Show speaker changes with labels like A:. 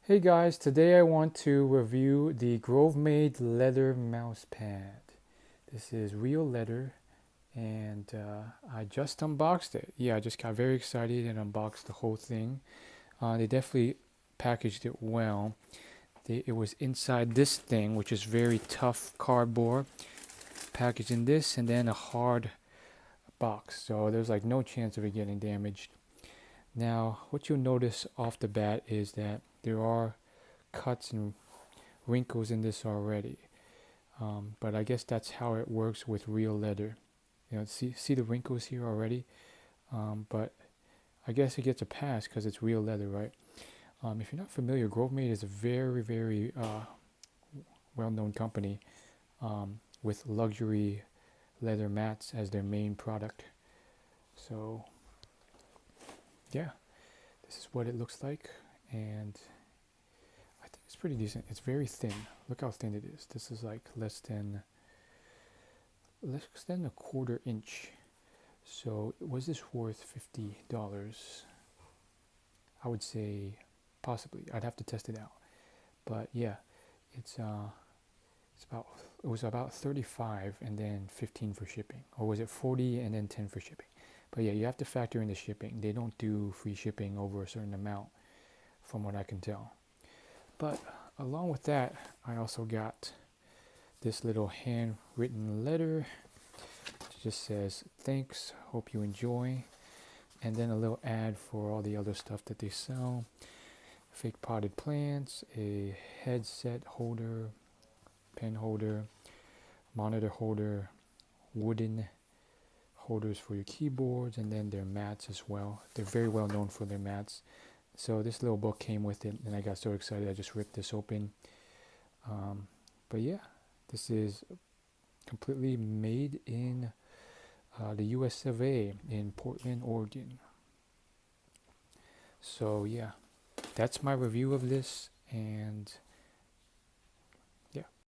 A: Hey guys, today I want to review the Grovemade leather mouse pad. This is real leather and I just unboxed it. Yeah, I just got very excited and unboxed the whole thing. They definitely packaged it well. It was inside this thing, which is very tough cardboard, packaged in this and then a hard box. So there's like no chance of it getting damaged. Now, what you'll notice off the bat is that there are cuts and wrinkles in this already. But I guess that's how it works with real leather. See the wrinkles here already. But I guess it gets a pass because it's real leather, right? If you're not familiar, Grovemade is a very well-known company with luxury leather mats as their main product. So yeah, this is what it looks like, and I think it's pretty decent. It's very thin. Look how thin it is. This is like less than a quarter inch. So was this worth $50? I would say possibly. I'd have to test it out. But yeah, it's about it was about 35 and then 15 for shipping. Or was it 40 and then 10 for shipping? But yeah, you have to factor in the shipping. They don't do free shipping over a certain amount from what I can tell. But along with that, I also got this little handwritten letter. It just says, "Thanks, hope you enjoy." And then a little ad for all the other stuff that they sell. Fake potted plants, a headset holder, pen holder, monitor holder, wooden holders for your keyboards, and then their mats as well. They're very well known for their mats. So this little book came with it, and I got so excited I just ripped this open. But yeah, this is completely made in the US of A in Portland, Oregon. So yeah, that's my review of this, and